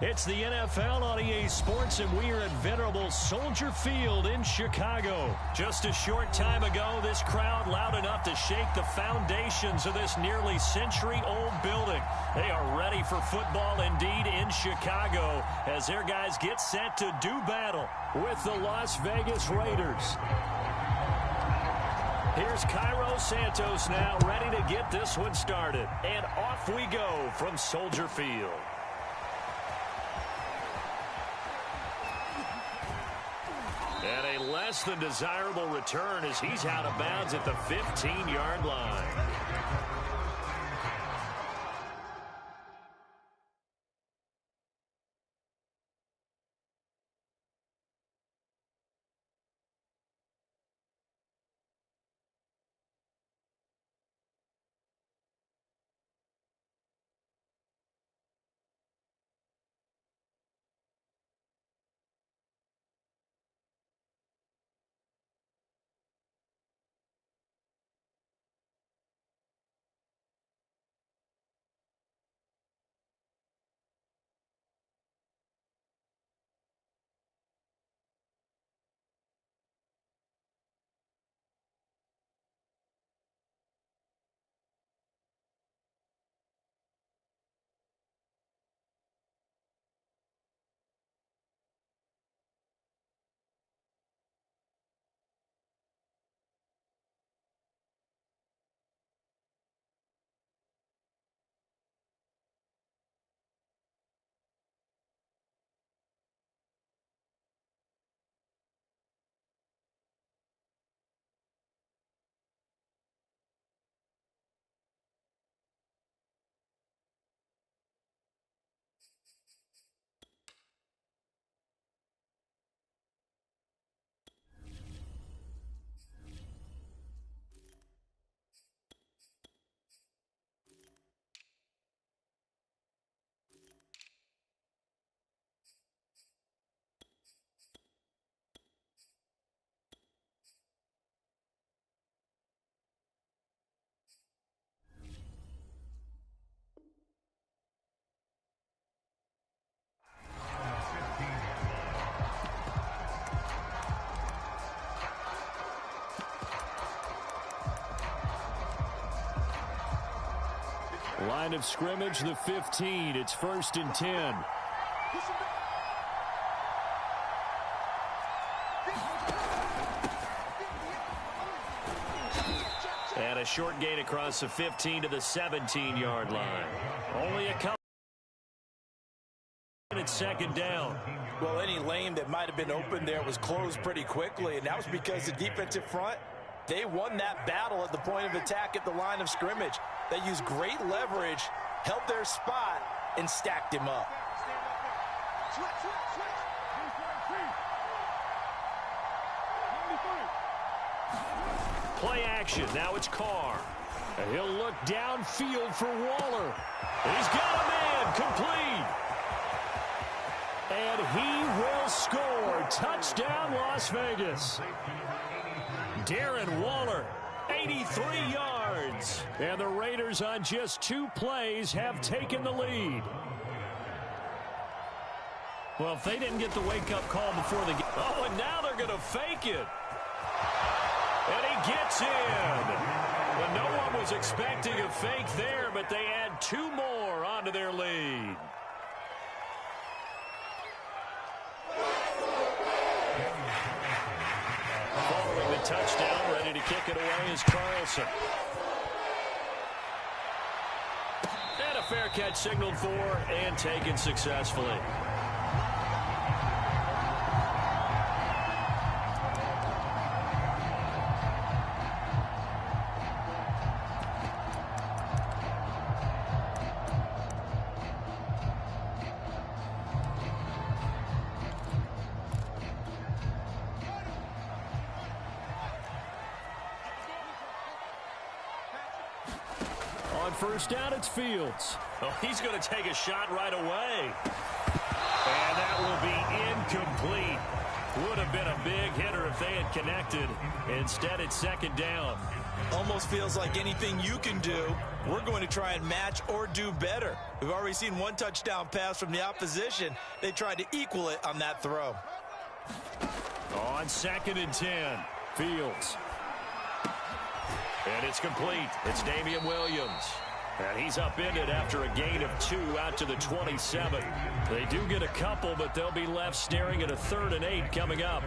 It's the NFL on EA Sports, and we are at venerable Soldier Field in Chicago. Just a short time ago, this crowd loud enough to shake the foundations of this nearly century-old building. They are ready for football indeed in Chicago as their guys get set to do battle with the Las Vegas Raiders. Here's Cairo Santos now ready to get this one started. And off we go from Soldier Field. And a less than desirable return as he's out of bounds at the 15-yard line. Line of scrimmage, the 15. It's 1st and 10. And a short gain across the 15 to the 17-yard line. Only a couple. It's 2nd down. Well, any lane that might have been open there was closed pretty quickly, and that was because the defensive front, they won that battle at the point of attack at the line of scrimmage. They used great leverage, held their spot, and stacked him up. Play action. Now it's Carr. And he'll look downfield for Waller. He's got a man complete. And he will score. Touchdown, Las Vegas. Darren Waller, 83 yards. And the Raiders on just 2 plays have taken the lead. Well, if they didn't get the wake-up call before the game. Oh, and now they're going to fake it. And he gets in. Well, no one was expecting a fake there, but they add 2 more onto their lead. Following the touchdown, ready to kick it away is Carlson. And a fair catch signaled for and taken successfully. First down, it's Fields. Oh, he's going to take a shot right away. And that will be incomplete. Would have been a big hitter if they had quite connected. Instead, it's second down. Almost feels like anything you can do, we're going to try and match or do better. We've already seen one touchdown pass from the opposition. They tried to equal it on that throw. On 2nd and 10, Fields. And it's complete. It's Damian Williams. And he's upended after a gain of 2 out to the 27. They do get a couple, but they'll be left staring at a 3rd and 8 coming up.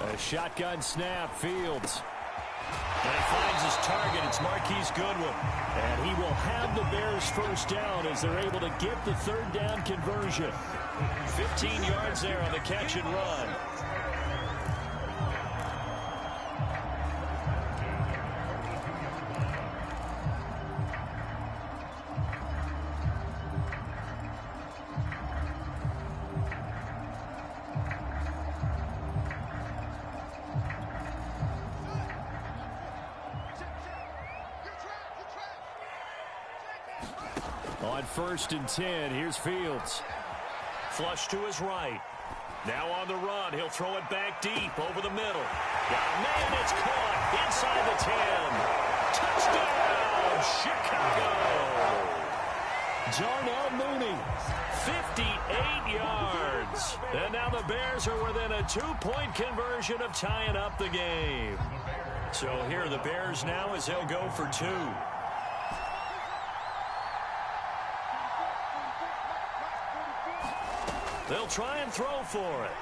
A shotgun snap, Fields. And he finds his target. It's Marquise Goodwin. And he will have the Bears first down as they're able to get the 3rd down conversion. 15 yards there on the catch and run. On 1st and 10, here's Fields. Flush to his right. Now on the run, he'll throw it back deep over the middle. Got a man, it's caught inside the 10. Touchdown, Chicago! Darnell Mooney, 58 yards. And now the Bears are within a 2-point conversion of tying up the game. So here are the Bears now as they'll go for 2. They'll try and throw for it.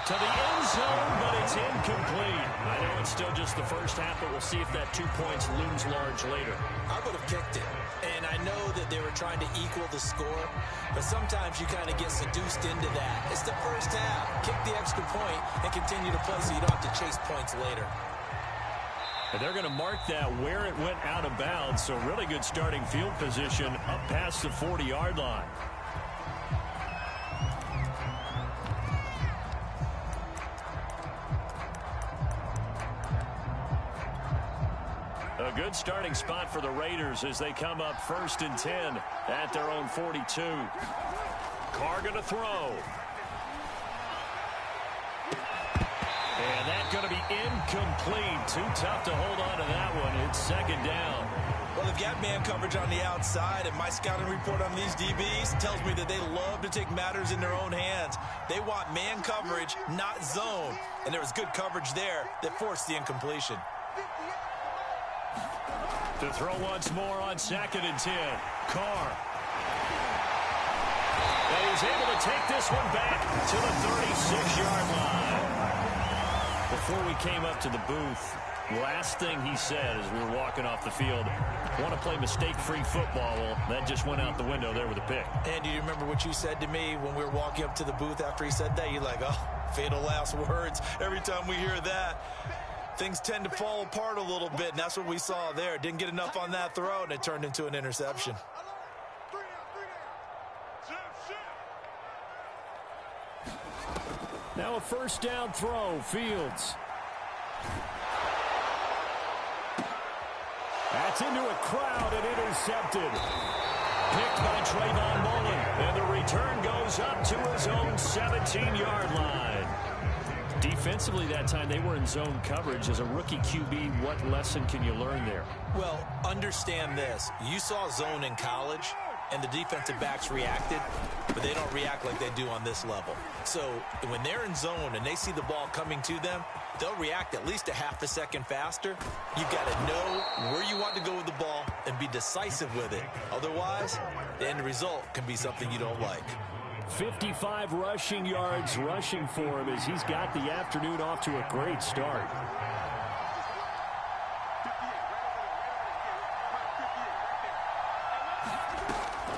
To the end zone, but it's incomplete. I know it's still just the first half, but we'll see if that 2 points looms large later. I would have kicked it. And I know that they were trying to equal the score, but sometimes you kind of get seduced into that. It's the first half. Kick the extra point and continue to play so you don't have to chase points later. And they're going to mark that where it went out of bounds, so really good starting field position up past the 40-yard line. A good starting spot for the Raiders as they come up 1st and 10 at their own 42. Carr going to throw. And that's going to be incomplete. Too tough to hold on to that one. It's 2nd down. Well, they've got man coverage on the outside, and my scouting report on these DBs tells me that they love to take matters in their own hands. They want man coverage, not zone. And there was good coverage there that forced the incompletion. To throw once more on 2nd and 10. Carr. And he's able to take this one back to the 36-yard line. Before we came up to the booth, last thing he said as we were walking off the field, want to play mistake-free football. Well, that just went out the window there with a pick. And do you remember what you said to me when we were walking up to the booth after he said that? You're like, oh, fatal last words. Every time we hear that, things tend to fall apart a little bit, and that's what we saw there. Didn't get enough on that throw, and it turned into an interception. Now a 1st down throw, Fields. That's into a crowd and intercepted. Picked by Trayvon Mullen, and the return goes up to his own 17-yard line. Defensively that time, they were in zone coverage. As a rookie QB, what lesson can you learn there? Well, understand this. You saw zone in college, and the defensive backs reacted, but they don't react like they do on this level. So when they're in zone and they see the ball coming to them, they'll react at least a half a second faster. You've got to know where you want to go with the ball and be decisive with it. Otherwise, the end result can be something you don't like. 55 rushing yards rushing for him as he's got the afternoon off to a great start.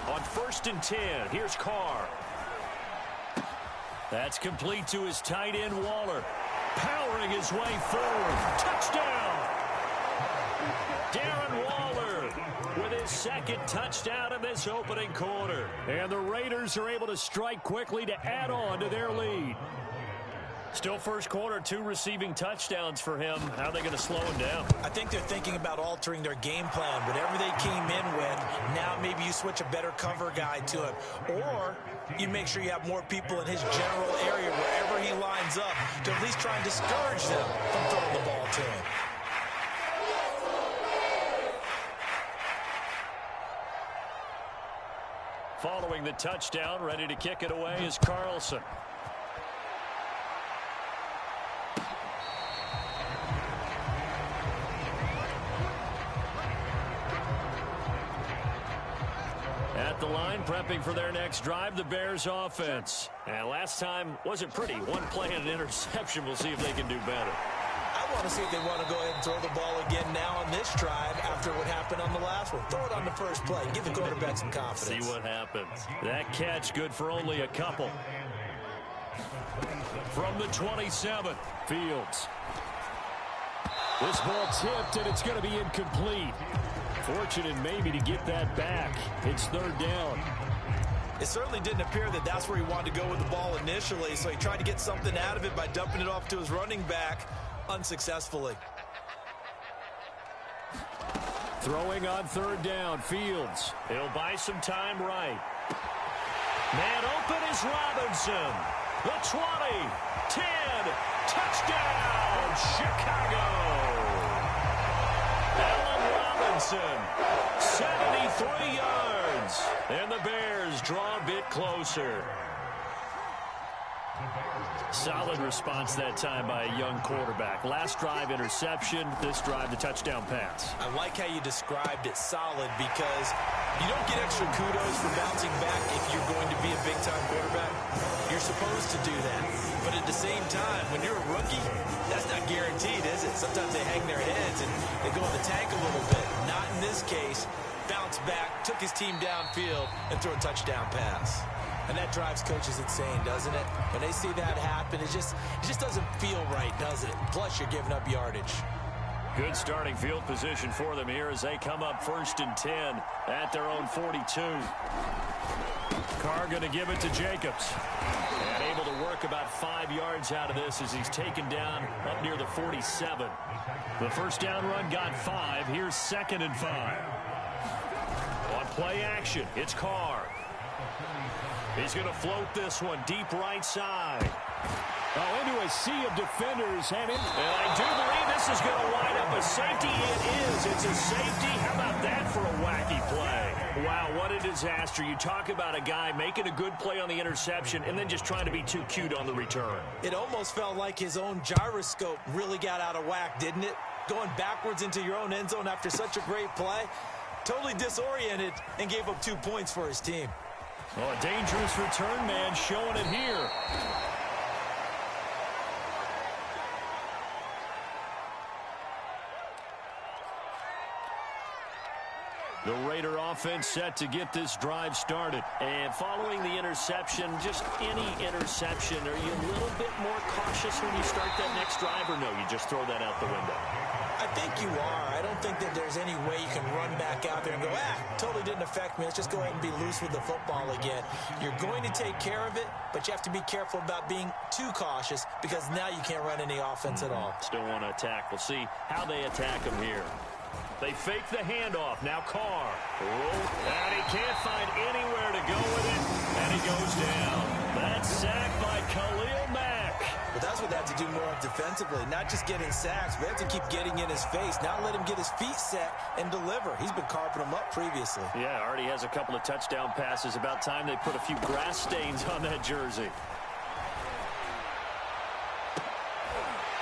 On 1st and 10, here's Carr. That's complete to his tight end, Waller. Powering his way forward. Touchdown! Darren Waller with his second touchdown in this opening quarter. And the Raiders are able to strike quickly to add on to their lead. Still first quarter, 2 receiving touchdowns for him. How are they going to slow him down? I think they're thinking about altering their game plan. Whatever they came in with, now maybe you switch a better cover guy to him. Or you make sure you have more people in his general area wherever he lines up to at least try and discourage them from throwing the ball to him. Following the touchdown, ready to kick it away is Carlson. At the line, prepping for their next drive, the Bears offense. And last time wasn't pretty. One play and an interception. We'll see if they can do better. I want to see if they want to go ahead and throw the ball again now on this drive after what happened on the last one. Throw it on the first play. Give the quarterback some confidence. See what happens. That catch good for only a couple. From the 27, Fields. This ball tipped, and it's going to be incomplete. Fortunate maybe to get that back. It's third down. It certainly didn't appear that that's where he wanted to go with the ball initially, so he tried to get something out of it by dumping it off to his running back unsuccessfully. Throwing on third down, Fields. He'll buy some time right. Man open is Robinson. The 20, 10, touchdown, Chicago. Allen Robinson, 73 yards. And the Bears draw a bit closer. Solid response that time by a young quarterback. Last drive, interception. This drive, the touchdown pass. I like how you described it, solid, because you don't get extra kudos for bouncing back if you're going to be a big-time quarterback. You're supposed to do that. But at the same time, when you're a rookie, that's not guaranteed, is it? Sometimes they hang their heads and they go in the tank a little bit. Not in this case. Bounced back, took his team downfield, and threw a touchdown pass. And that drives coaches insane, doesn't it? When they see that happen, it just doesn't feel right, does it? Plus, you're giving up yardage. Good starting field position for them here as they come up 1st and 10 at their own 42. Carr going to give it to Jacobs. And able to work about 5 yards out of this as he's taken down up near the 47. The first down run got 5. Here's 2nd and 5. On play action, it's Carr. He's going to float this one deep right side. Oh, into a sea of defenders. And I do believe this is going to wind up a safety. It is. It's a safety. How about that for a wacky play? Wow, what a disaster. You talk about a guy making a good play on the interception and then just trying to be too cute on the return. It almost felt like his own gyroscope really got out of whack, didn't it? Going backwards into your own end zone after such a great play. Totally disoriented and gave up 2 points for his team. Oh, a dangerous return man showing it here. The Raider offense set to get this drive started. And following the interception, just any interception, are you a little bit more cautious when you start that next drive, or no, you just throw that out the window? I think you are. I don't think that there's any way you can run back out there and go, totally didn't affect me. Let's just go ahead and be loose with the football again. You're going to take care of it, but you have to be careful about being too cautious because now you can't run any offense at all. Still want to attack. We'll see how they attack him here. They fake the handoff. Now Carr. And he can't find anywhere to go with it, and he goes down. That's sacked by Khalil Mack. But that's what they have to do more of defensively, not just getting sacks, but they have to keep getting in his face, not let him get his feet set and deliver. He's been carving them up previously. Yeah, already has a couple of touchdown passes. About time they put a few grass stains on that jersey.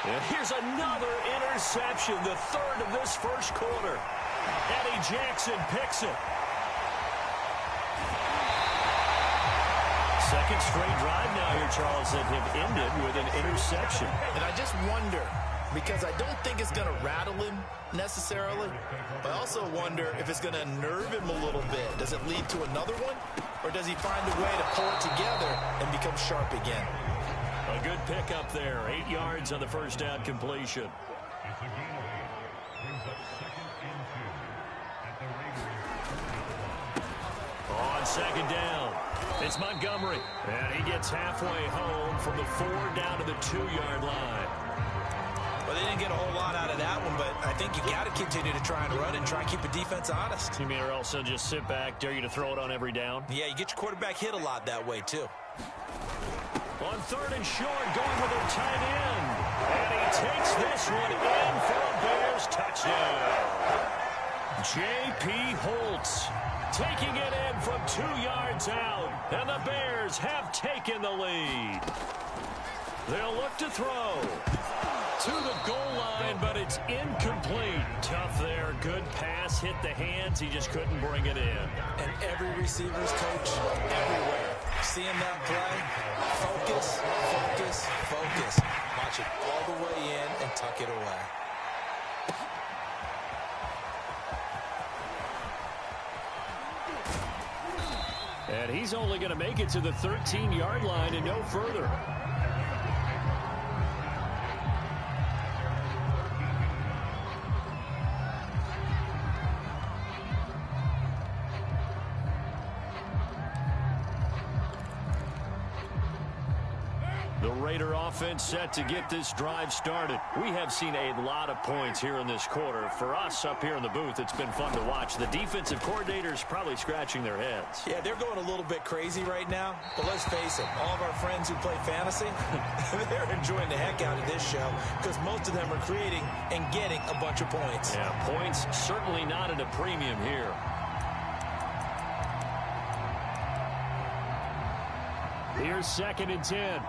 And here's another interception, the third of this first quarter. Eddie Jackson picks it. Second straight drive now here, Charles, that have ended with an interception. And I just wonder, because I don't think it's going to rattle him necessarily, but I also wonder if it's going to nerve him a little bit. Does it lead to another one? Or does he find a way to pull it together and become sharp again? A good pickup there. 8 yards on the first down completion. On second down, it's Montgomery. And he gets halfway home from the 4 down to the 2-yard line. Well, they didn't get a whole lot out of that one, but I think you got to continue to try and run and try and keep the defense honest. You mean or also just sit back, dare you to throw it on every down? Yeah, you get your quarterback hit a lot that way, too. On 3rd and short, going with a tight end. And he takes this one in for a Bears touchdown. J.P. Holtz taking it in from 2 yards out. And the Bears have taken the lead. They'll look to throw to the goal line, but it's incomplete. Tough there. Good pass. Hit the hands. He just couldn't bring it in. And every receiver's coach everywhere. Seeing that play, focus, focus, focus. Watch it all the way in and tuck it away. And he's only going to make it to the 13-yard line and no further. The Raider offense set to get this drive started. We have seen a lot of points here in this quarter. For us up here in the booth, it's been fun to watch. The defensive coordinators probably scratching their heads. Yeah, they're going a little bit crazy right now. But let's face it, all of our friends who play fantasy, they're enjoying the heck out of this show because most of them are creating and getting a bunch of points. Yeah, points certainly not at a premium here. Here's 2nd and 10.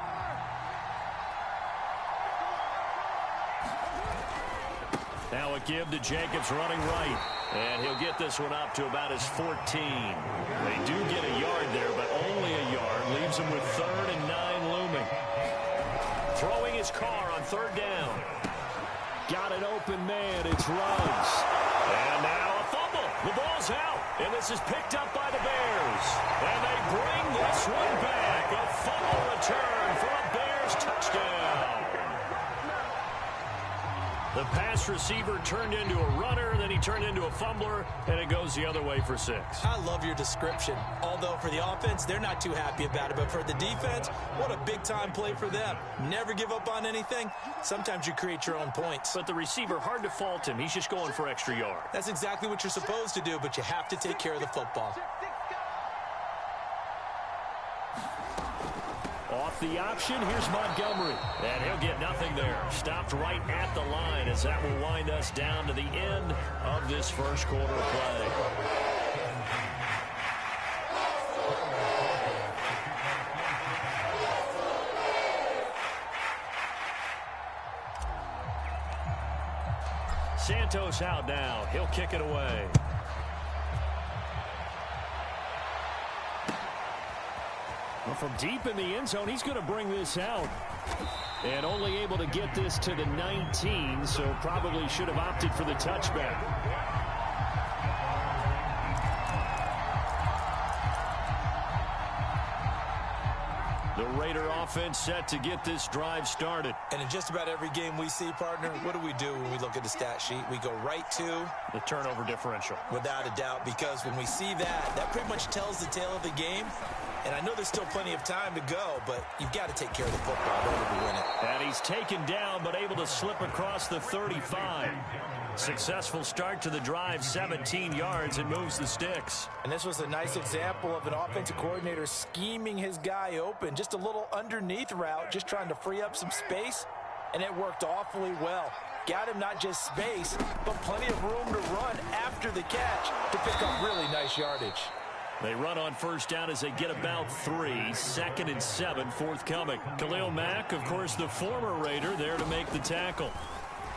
Now a give to Jacobs running right. And he'll get this one up to about his 14. They do get a yard there, but only a yard. Leaves him with 3rd and 9 looming. Throwing his car on 3rd down. Got an open man. It's Ruggs. And now a fumble. The ball's out. And this is picked up by the Bears. And they bring this one back. A fumble return for a Bears touchdown. The pass receiver turned into a runner, then he turned into a fumbler, and it goes the other way for 6. I love your description. Although for the offense, they're not too happy about it. But for the defense, what a big-time play for them. Never give up on anything. Sometimes you create your own points. But the receiver, hard to fault him. He's just going for extra yard. That's exactly what you're supposed to do, but you have to take care of the football. Off the option, here's Montgomery. And he'll get nothing there. Stopped right at the line as that will wind us down to the end of this first quarter of play. Santos out now. He'll kick it away. Well, from deep in the end zone, he's going to bring this out. And only able to get this to the 19, so probably should have opted for the touchback. The Raider offense set to get this drive started. And in just about every game we see, partner, what do when we look at the stat sheet? We go right to the turnover differential. Without a doubt, because when we see that, that pretty much tells the tale of the game. And I know there's still plenty of time to go, but you've got to take care of the football in order to win it. And he's taken down, but able to slip across the 35. Successful start to the drive, 17 yards, and moves the sticks. And this was a nice example of an offensive coordinator scheming his guy open. Just a little underneath route, just trying to free up some space, and it worked awfully well. Got him not just space, but plenty of room to run after the catch to pick up really nice yardage. They run on first down as they get about 3. 2nd and 7 forthcoming. Khalil Mack, of course, the former Raider, there to make the tackle.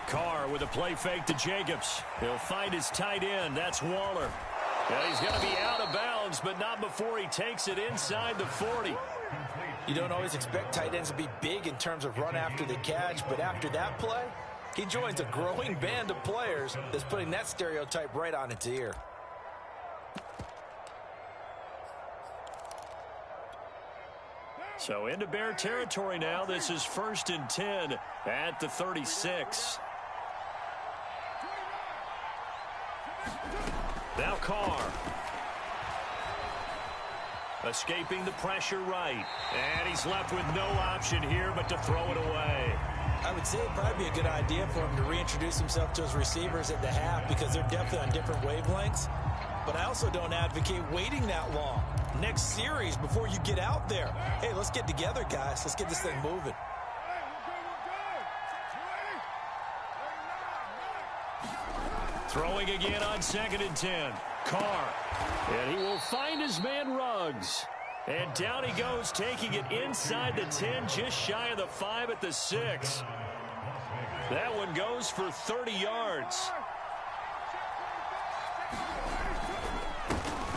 Carr with a play fake to Jacobs. He'll find his tight end. That's Waller. Yeah, he's going to be out of bounds, but not before he takes it inside the 40. You don't always expect tight ends to be big in terms of run after the catch, but after that play, he joins a growing band of players that's putting that stereotype right on its ear. So into Bear territory now. This is 1st and 10 at the 36. Now Carr. Escaping the pressure right. And he's left with no option here but to throw it away. I would say it'd probably be a good idea for him to reintroduce himself to his receivers at the half because they're definitely on different wavelengths. But I also don't advocate waiting that long. Next series before you get out there. Hey, let's get together, guys. Let's get this thing moving. Throwing again on 2nd and 10. Carr. And he will find his man Ruggs. And down he goes, taking it inside the 10, just shy of the 5 at the 6. That one goes for 30 yards.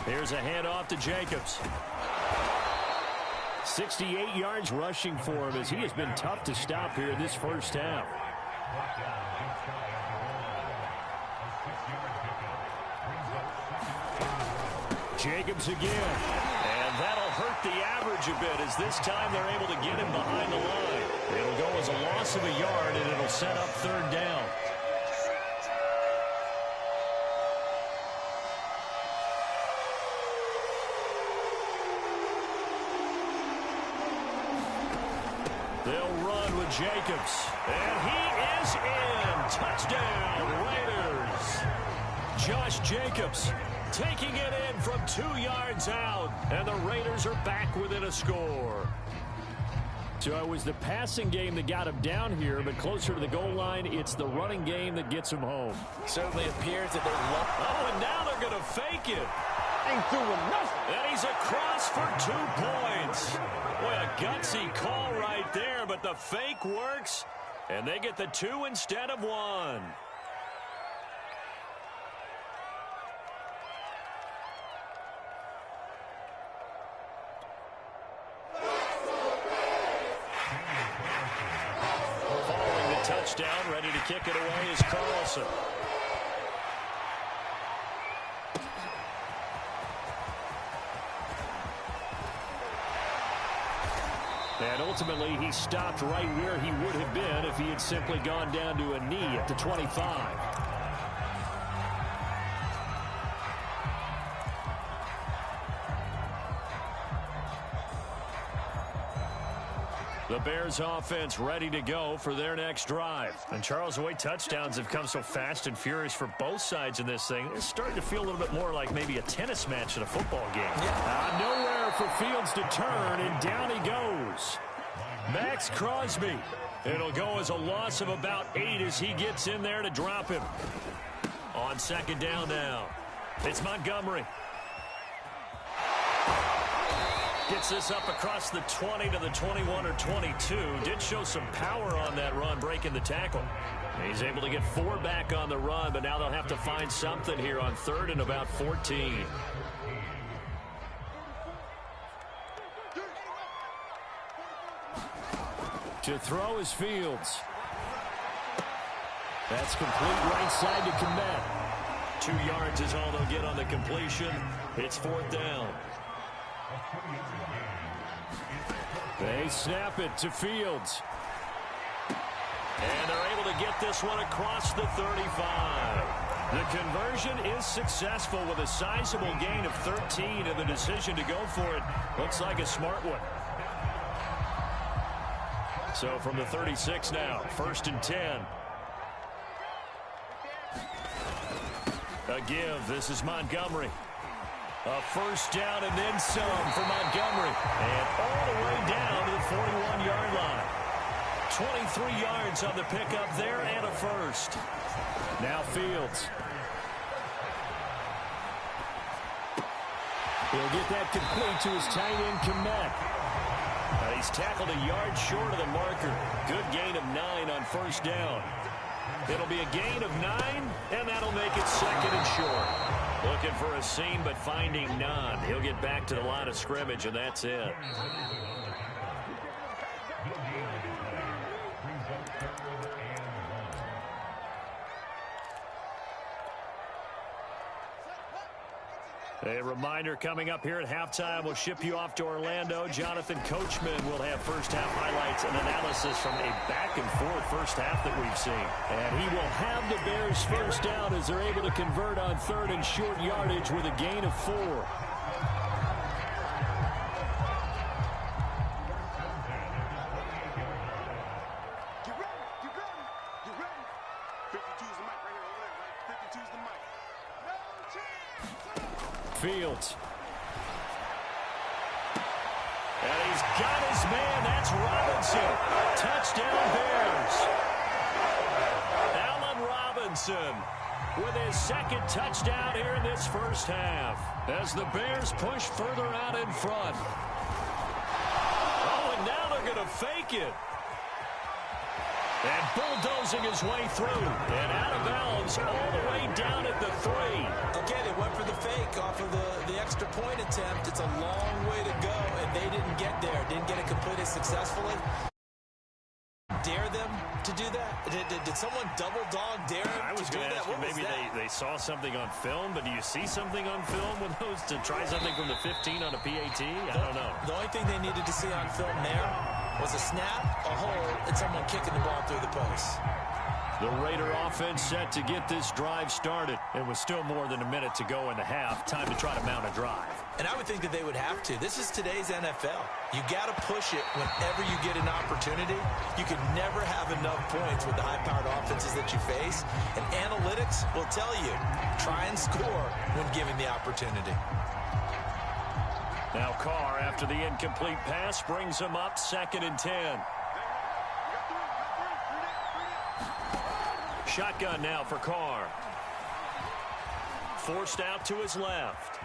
Here's a handoff to Jacobs. 68 yards rushing for him as he has been tough to stop here in this first half. Jacobs again. And that'll hurt the average a bit as this time they're able to get him behind the line. It'll go as a loss of a yard, and it'll set up 3rd down. They'll run with Jacobs. And he is in. Touchdown, Raiders. Josh Jacobs taking it in from 2 yards out. And the Raiders are back within a score. So it was the passing game that got him down here, but closer to the goal line, it's the running game that gets him home. Certainly appears that they love. Oh, and now they're going to fake it. Ain't doing nothing. And he's across for 2 points. Boy, a gutsy call right there, but the fake works, and they get the 2 instead of 1. Following the touchdown, ready to kick it away is Carlson. And ultimately, he stopped right where he would have been if he had simply gone down to a knee at the 25. The Bears offense ready to go for their next drive. And Charles, the way touchdowns have come so fast and furious for both sides in this thing, it's starting to feel a little bit more like maybe a tennis match in a football game. Nowhere for Fields to turn, and down he goes. Max Crosby. It'll go as a loss of about 8 as he gets in there to drop him. On 2nd down now, it's Montgomery. Gets this up across the 20 to the 21 or 22. Did show some power on that run, breaking the tackle. He's able to get 4 back on the run, but now they'll have to find something here on 3rd and about 14. To throw is Fields. That's complete right side to Kmet. 2 yards is all they'll get on the completion. It's 4th down. They snap it to Fields. And they're able to get this one across the 35. The conversion is successful with a sizable gain of 13, and the decision to go for it looks like a smart one. So from the 36 now, 1st and 10. A give. This is Montgomery. A 1st down and then some for Montgomery. And all the way down to the 41-yard line. 23 yards on the pickup there and a 1st. Now Fields. He'll get that complete to his tight end, Kmet. He's tackled a yard short of the marker. Good gain of 9 on 1st down. It'll be a gain of 9, and that'll make it 2nd and short. Looking for a seam, but finding none. He'll get back to the line of scrimmage, and that's it. A reminder coming up here at halftime. We'll ship you off to Orlando. Jonathan Coachman will have first half highlights and analysis from a back-and-forth first half that we've seen. And he will have the Bears first down as they're able to convert on third and short yardage with a gain of 4. Fields. And he's got his man. That's Robinson. Touchdown Bears. Allen Robinson with his second touchdown here in this first half as the Bears push further out in front. Oh, and now they're going to fake it. And bulldozing his way through. And out of bounds all the way down at the 3. Okay, they went for the fake off of the extra point attempt. It's a long way to go, and they didn't get there. Didn't get it completed successfully. Dare them to do that? Did someone double dog dare them I was to do going to that? ask you, maybe they saw something on film, but do you see something on film with those to try something from the 15 on a PAT? I don't know. The only thing they needed to see on film there was a snap, a hold, and someone kicking the ball through the post. The Raider offense set to get this drive started. It was still more than a minute to go in the half. Time to try to mount a drive. And I would think that they would have to. This is today's NFL. You got to push it whenever you get an opportunity. You can never have enough points with the high-powered offenses that you face. And analytics will tell you, try and score when given the opportunity. Now Carr, after the incomplete pass, brings him up 2nd and 10. Shotgun now for Carr. Forced out to his left.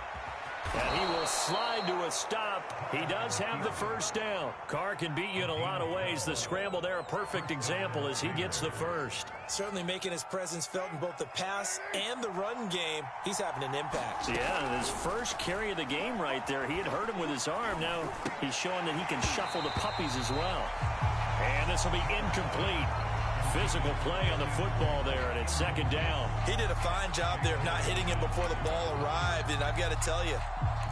And he will slide to a stop. He does have the first down. Carr can beat you in a lot of ways. The scramble there, a perfect example as he gets the first. Certainly making his presence felt in both the pass and the run game. He's having an impact. Yeah, his first carry of the game right there. He had hurt him with his arm. Now he's showing that he can shuffle the puppies as well. And this will be incomplete. Physical play on the football there, and it's 2nd down. He did a fine job there of not hitting him before the ball arrived, and I've got to tell you,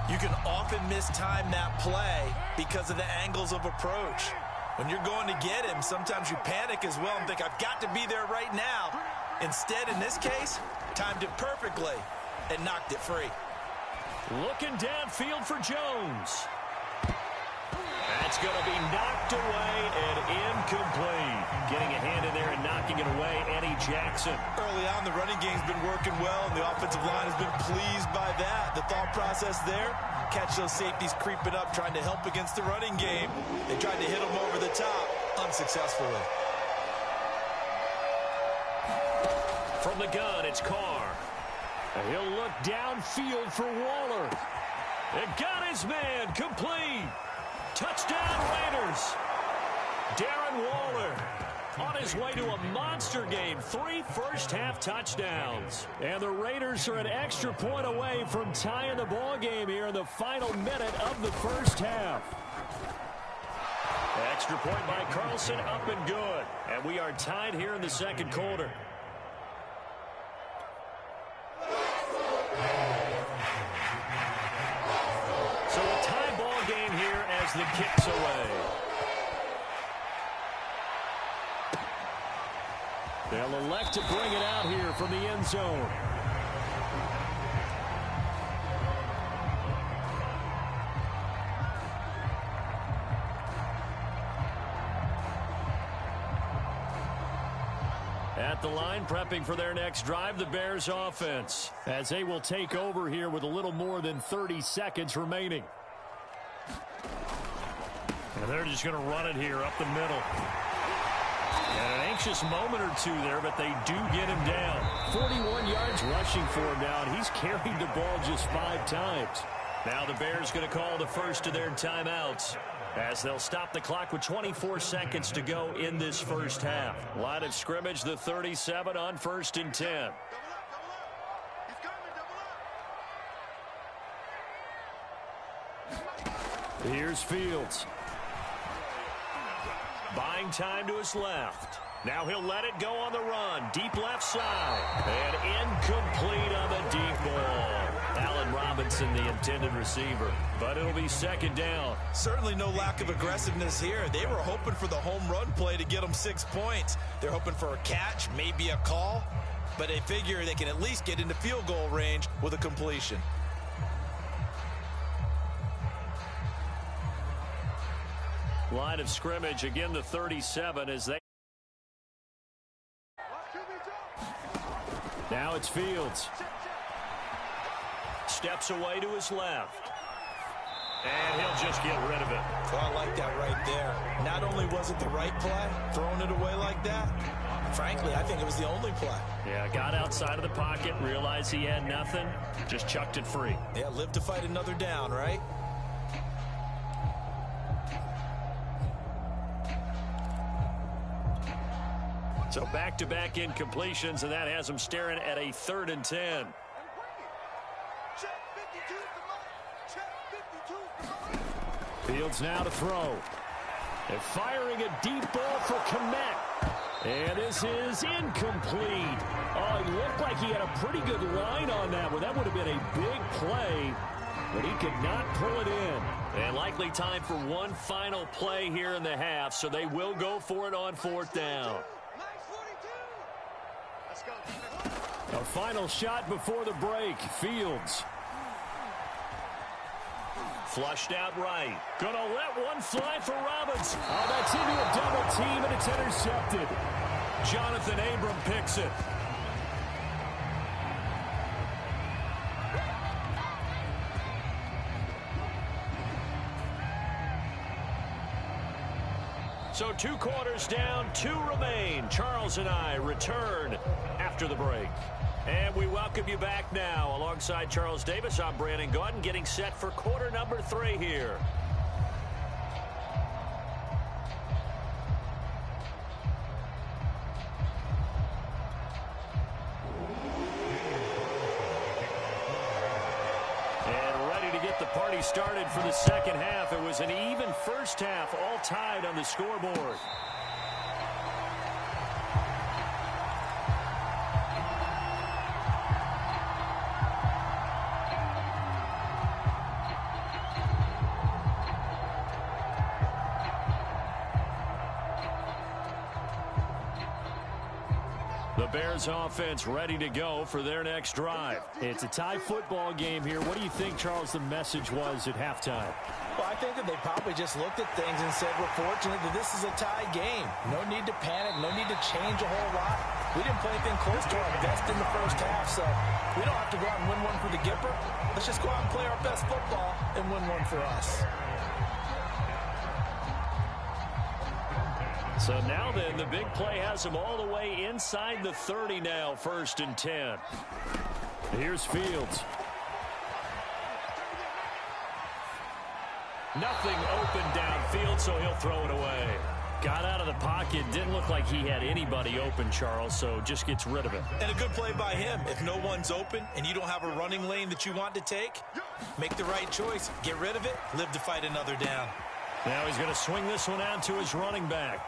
you can often mistime that play because of the angles of approach. When you're going to get him, sometimes you panic as well and think, I've got to be there right now. Instead, in this case, timed it perfectly and knocked it free. Looking downfield for Jones. That's going to be knocked away and incomplete. Getting a hand in there and knocking it away, Eddie Jackson. Early on, the running game's been working well, and the offensive line has been pleased by that. The thought process there, catch those safeties creeping up, trying to help against the running game. They tried to hit them over the top, unsuccessfully. From the gun, it's Carr. And he'll look downfield for Waller. It got his man, complete. Touchdown Raiders. Darren Waller on his way to a monster game. 3 first-half touchdowns. And the Raiders are an extra point away from tying the ball game here in the final minute of the first half. Extra point by Carlson, up and good. And we are tied here in the second quarter. So a tie ball game here as the kick's away. They'll elect to bring it out here from the end zone. At the line, prepping for their next drive, the Bears offense, as they will take over here with a little more than 30 seconds remaining. And they're just going to run it here up the middle. And an anxious moment or two there, but they do get him down. 41 yards rushing for him now, and he's carried the ball just 5 times. Now the Bears going to call the first of their timeouts, as they'll stop the clock with 24 seconds to go in this first half. Line of scrimmage, the 37 on 1st and 10. Here's Fields. Buying time to his left. Now he'll let it go on the run. Deep left side. And incomplete on the deep ball. Allen Robinson, the intended receiver. But it'll be second down. Certainly no lack of aggressiveness here. They were hoping for the home run play to get them 6 points. They're hoping for a catch, maybe a call, but they figure they can at least get into field goal range with a completion. Line of scrimmage, again the 37 as they... Now it's Fields. Steps away to his left. And he'll just get rid of it. Oh, I like that right there. Not only was it the right play, throwing it away like that, frankly, I think it was the only play. Yeah, got outside of the pocket, realized he had nothing, just chucked it free. Yeah, live to fight another down, right? So back-to-back incompletions, and that has him staring at a 3rd and 10. Fields now to throw. And firing a deep ball for Kmet. And this is incomplete. Oh, it looked like he had a pretty good line on that one. That would have been a big play, but he could not pull it in. And likely time for one final play here in the half, so they will go for it on 4th down. A final shot before the break. Fields. Flushed out right. Gonna let one fly for Robbins. Oh, that's into a double team, and it's intercepted. Jonathan Abram picks it. So 2 quarters down, 2 remain. Charles and I return after the break. And we welcome you back now. Alongside Charles Davis, I'm Brandon Gaudin, getting set for quarter number 3 here. And ready to get the party started for the second half. It was an even first half, all tied on the scoreboard. The Bears offense ready to go for their next drive. It's a tie football game here. What do you think, Charles, the message was at halftime? Well, I think that they probably just looked at things and said, we're fortunate that this is a tie game. No need to panic, no need to change a whole lot. We didn't play anything close to our best in the first half, so we don't have to go out and win one for the Gipper. Let's just go out and play our best football and win one for us. So now then, the big play has them all the way inside the 30 now, 1st and 10. Here's Fields. Nothing open downfield, so he'll throw it away. Got out of the pocket. Didn't look like he had anybody open, Charles, so just gets rid of it. And a good play by him. If no one's open and you don't have a running lane that you want to take, make the right choice. Get rid of it. Live to fight another down. Now he's going to swing this one out to his running back.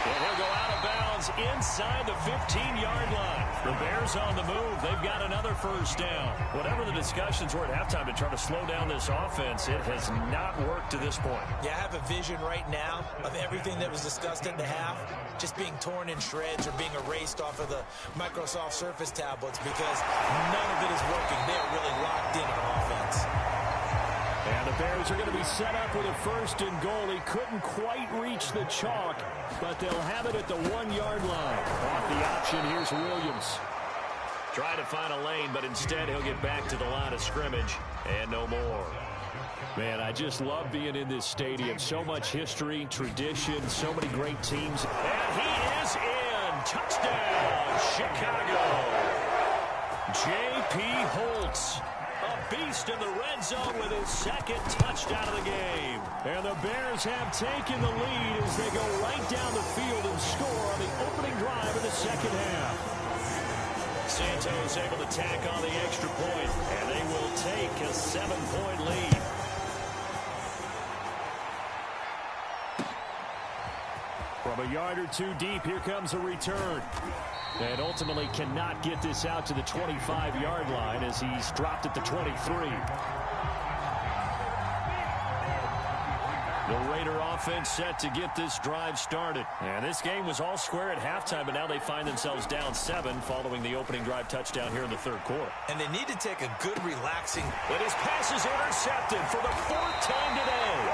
And he'll go out of bounds inside the 15-yard line. The Bears on the move. They've got another first down. Whatever the discussions were at halftime to try to slow down this offense, it has not worked to this point. Yeah, I have a vision right now of everything that was discussed at the half just being torn in shreds or being erased off of the Microsoft Surface tablets because none of it is working. They're really locked in on offense. And the Bears are going to be set up with a 1st and goal. He couldn't quite reach the chalk, but they'll have it at the 1-yard line. Off the option, here's Williams. Try to find a lane, but instead he'll get back to the line of scrimmage and no more. Man, I just love being in this stadium. So much history, tradition, so many great teams. And he is in. Touchdown, Chicago. J.P. Holtz. A beast in the red zone with his 2nd touchdown of the game. And the Bears have taken the lead as they go right down the field and score on the opening drive of the second half. Santos able to tack on the extra point, and they will take a 7-point lead. From a yard or two deep, here comes a return. And ultimately cannot get this out to the 25-yard line as he's dropped at the 23. The Raider offense set to get this drive started. And this game was all square at halftime, but now they find themselves down 7 following the opening drive touchdown here in the third quarter. And they need to take a good relaxing. But his pass is intercepted for the 4th time today.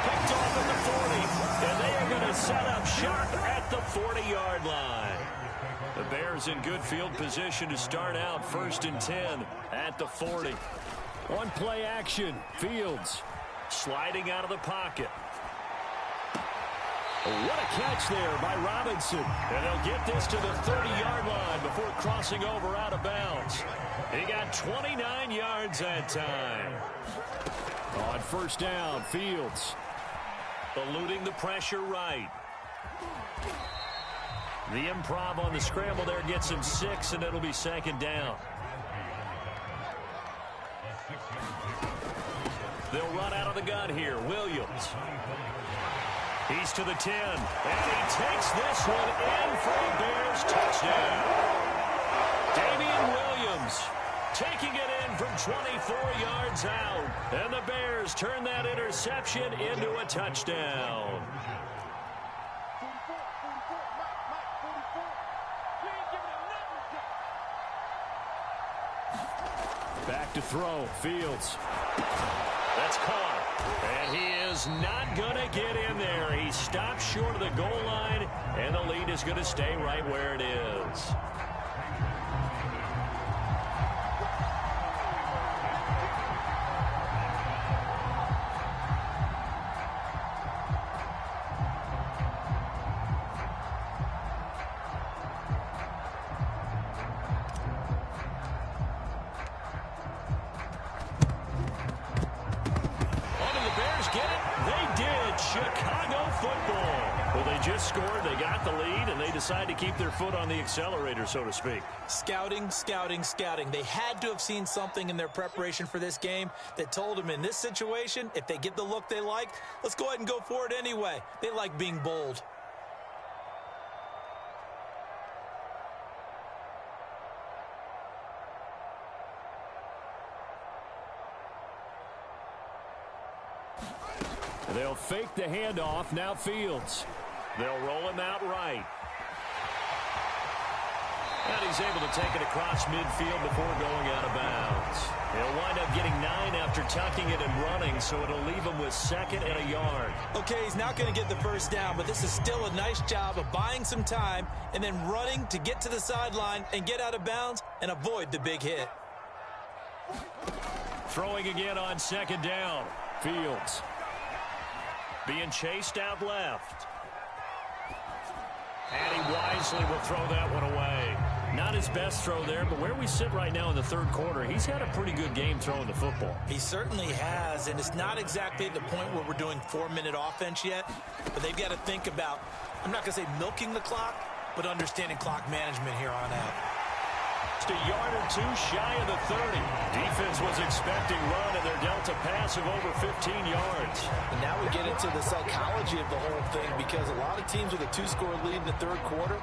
Picked off at the 40, and they are going to set up shop at the 40-yard line. The Bears in good field position to start out 1st and 10 at the 40. One play action. Fields sliding out of the pocket. What a catch there by Robinson. And they'll get this to the 30-yard line before crossing over out of bounds. He got 29 yards that time. On 1st down, Fields eluding the pressure right. The improv on the scramble there gets him 6, and it'll be 2nd down. They'll run out of the gun here. Williams. He's to the 10. And he takes this one in for a Bears touchdown. Damian Williams taking it in from 24 yards out. And the Bears turn that interception into a touchdown. Back to throw. Fields. That's caught. And he is not going to get in there. He stopped short of the goal line, and the lead is going to stay right where it is. Decide to keep their foot on the accelerator, so to speak. Scouting, scouting, scouting. They had to have seen something in their preparation for this game that told them in this situation, if they get the look they like, let's go ahead and go for it anyway. They like being bold. They'll fake the handoff. Now Fields. They'll roll him out right. And he's able to take it across midfield before going out of bounds. He'll wind up getting 9 after tucking it and running, so it'll leave him with 2nd and a yard. Okay, he's not going to get the 1st down, but this is still a nice job of buying some time and then running to get to the sideline and get out of bounds and avoid the big hit. Throwing again on 2nd down. Fields being chased out left. And he wisely will throw that one away. Not his best throw there, but where we sit right now in the third quarter, he's had a pretty good game throwing the football. He certainly has, and it's not exactly at the point where we're doing 4-minute offense yet, but they've got to think about, I'm not going to say milking the clock, but understanding clock management here on out. Just a yard or two shy of the 30. Defense was expecting run, and they're dealt a pass of over 15 yards. And now we get into the psychology of the whole thing, because a lot of teams with a 2-score lead in the third quarter,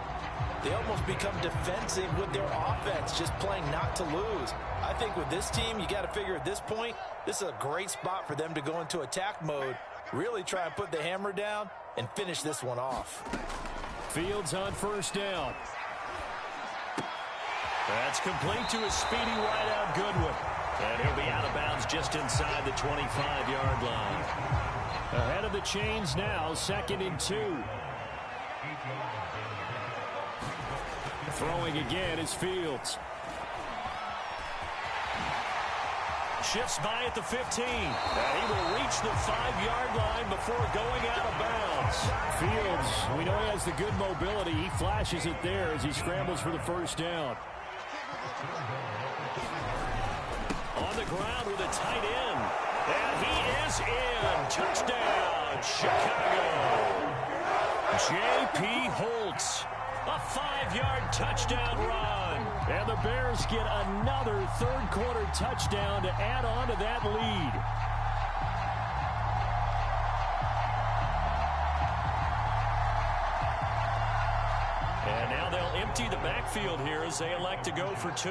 they almost become defensive with their offense, just playing not to lose. I think with this team, you got to figure at this point, this is a great spot for them to go into attack mode, really try and put the hammer down and finish this one off. Fields on 1st down. That's complete to a speedy wideout Goodwin. And he'll be out of bounds just inside the 25-yard line. Ahead of the chains now, 2nd and 2. Throwing again is Fields. Shifts by at the 15. And he will reach the 5-yard line before going out of bounds. Fields, we know he has the good mobility. He flashes it there as he scrambles for the 1st down. On the ground with a tight end. And he is in. Touchdown, Chicago. J.P. Holtz. A 5-yard touchdown run. And the Bears get another third-quarter touchdown to add on to that lead. empty the backfield here as they elect to go for 2.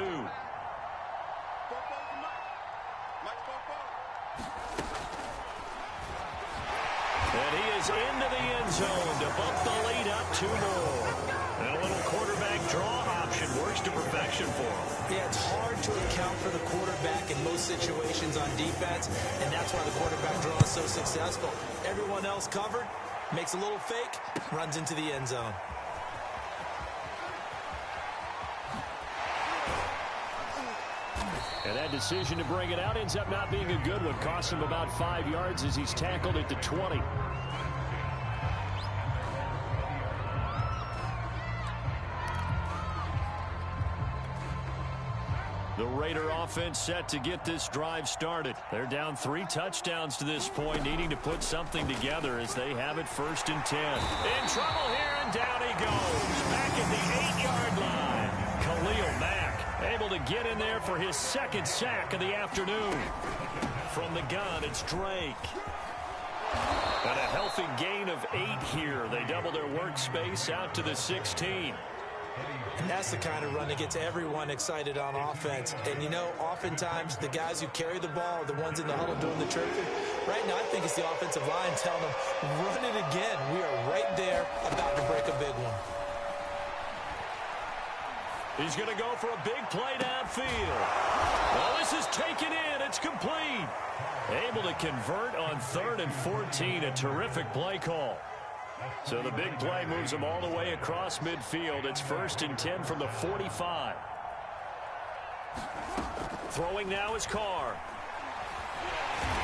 And he is into the end zone to bump the lead up 2 more. And a little quarterback draw option works to perfection for him. Yeah, it's hard to account for the quarterback in most situations on defense, and that's why the quarterback draw is so successful. Everyone else covered, makes a little fake, runs into the end zone. And that decision to bring it out ends up not being a good one. Costs him about 5 yards as he's tackled at the 20. The Raider offense set to get this drive started. They're down 3 touchdowns to this point, needing to put something together as they have it 1st and 10. In trouble here, and down he goes. Back at the 8-yard line. Khalil Mack able to get in there for his 2nd sack of the afternoon. From the gun, it's Drake. And a healthy gain of 8 here. They double their workspace out to the 16. And that's the kind of run that gets everyone excited on offense. And, you know, oftentimes the guys who carry the ball are the ones in the huddle doing the chirping. Right now, I think it's the offensive line telling them, run it again. We are right there about to break a big one. He's going to go for a big play downfield. Well, this is taken in. It's complete. Able to convert on 3rd and 14. A terrific play call. So the big play moves him all the way across midfield. It's 1st and 10 from the 45. Throwing now is Carr.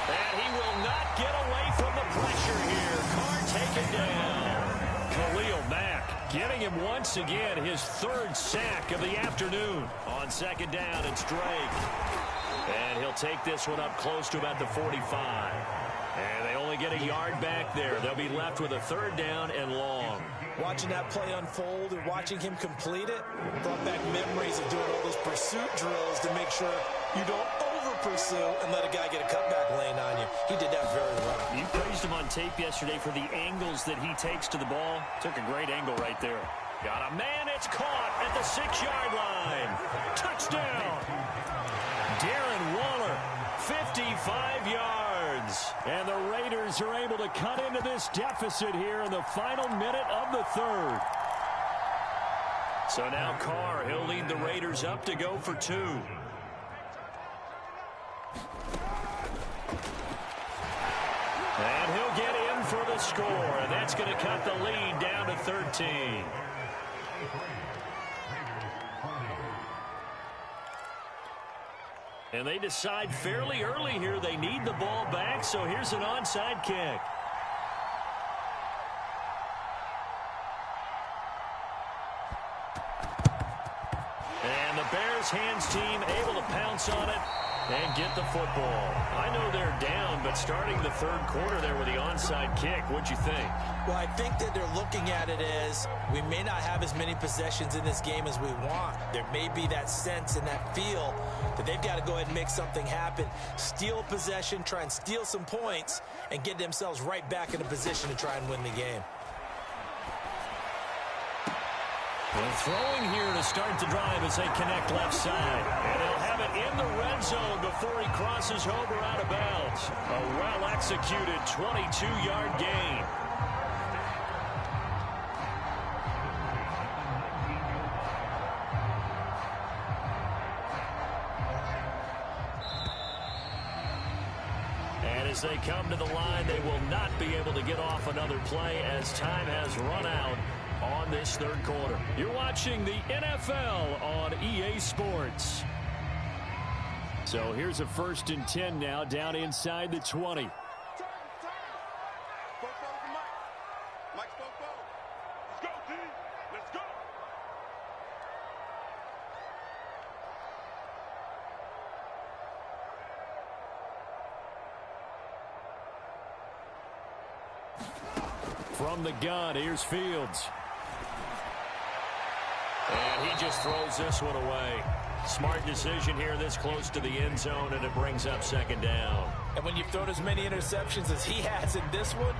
And he will not get away from the pressure here. Carr taken down. Khalil Mack getting him once again, his 3rd sack of the afternoon. On 2nd down, it's Drake. And he'll take this one up close to about the 45. And they only get a yard back there. They'll be left with a 3rd down and long. Watching that play unfold and watching him complete it brought back memories of doing all those pursuit drills to make sure you don't over-pursue and let a guy get a cutback lane on you. He did that very well. You praised him on tape yesterday for the angles that he takes to the ball. Took a great angle right there. Got a man. It's caught at the 6-yard line. Touchdown. Darren Waller, 55 yards. And the Raiders are able to cut into this deficit here in the final minute of the 3rd. So now Carr, he'll lead the Raiders up to go for 2. And he'll get in for the score, and that's going to cut the lead down to 13. And they decide fairly early here they need the ball back, so here's an onside kick. And the Bears hands team able to pounce on it and get the football. I know they're down, but starting the 3rd quarter there with the onside kick, what'd you think? Well, I think that they're looking at it as we may not have as many possessions in this game as we want. There may be that sense and that feel that they've got to go ahead and make something happen. Steal possession, try and steal some points, and get themselves right back in a position to try and win the game. Well, throwing here to start the drive as they connect left side. And they'll have it in the red zone before he crosses over out of bounds. A well-executed 22-yard gain. And as they come to the line, they will not be able to get off another play as time has run out on this 3rd quarter. You're watching the NFL on EA Sports. So here's a 1st and 10 now down inside the 20. From the gun, here's Fields. And he just throws this one away. Smart decision here this close to the end zone, and it brings up 2nd down. And when you've thrown as many interceptions as he has in this one,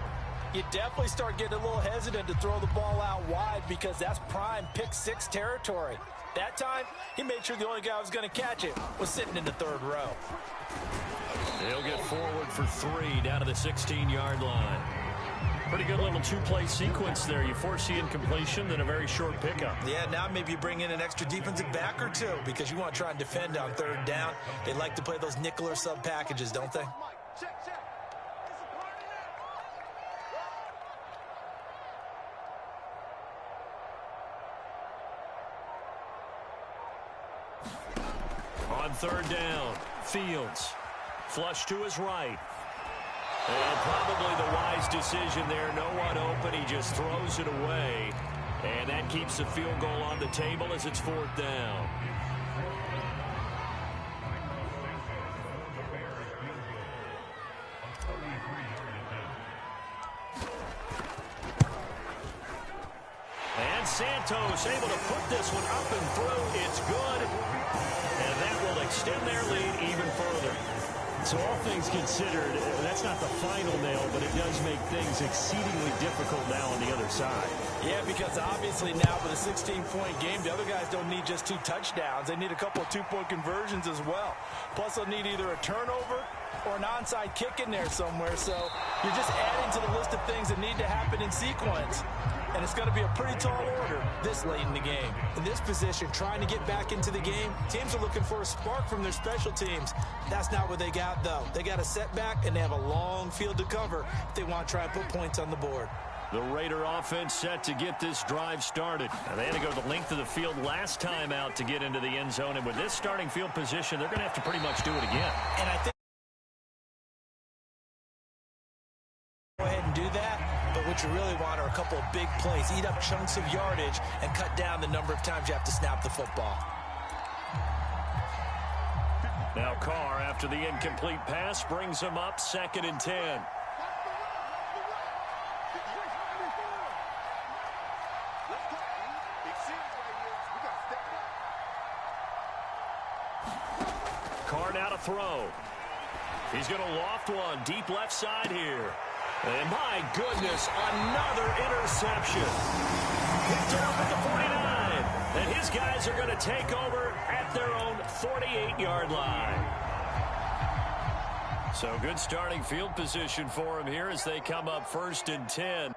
You definitely start getting a little hesitant to throw the ball out wide because that's prime pick six territory. That time, he made sure the only guy who was going to catch it was sitting in the third row. He'll get forward for 3 down to the 16-yard line. Pretty good little two-play sequence there. You force the incompletion, then a very short pickup. Yeah, now maybe you bring in an extra defensive back or two because you want to try and defend on third down. They like to play those nickel or sub packages, don't they? On third down, Fields. Flush to his right. And probably the wise decision there. No one open. He just throws it away. And that keeps the field goal on the table as it's fourth down. And Santos able to put this one up and through. It's good. And that will extend their lead even further. So all things considered, that's not the final nail, but it does make things exceedingly difficult now on the other side. Yeah, because obviously now with a 16-point game, the other guys don't need just 2 touchdowns. They need a couple of 2-point conversions as well. Plus, they'll need either a turnover or an onside kick in there somewhere. So you're just adding to the list of things that need to happen in sequence. And it's going to be a pretty tall order this late in the game. In this position, trying to get back into the game, teams are looking for a spark from their special teams. That's not what they got, though. They got a setback, and they have a long field to cover if they want to try and put points on the board. The Raider offense set to get this drive started. Now, they had to go the length of the field last time out to get into the end zone. And with this starting field position, they're going to have to pretty much do it again. And I think go ahead and do that. But what you really want are a couple of big plays. Eat up chunks of yardage and cut down the number of times you have to snap the football. Now Carr, after the incomplete pass, brings him up 2nd and 10. Carr now to throw. He's going to loft one deep left side here. And my goodness, another interception. Picked up at the 49. And his guys are going to take over at their own 48-yard line. So good starting field position for him here as they come up 1st and 10.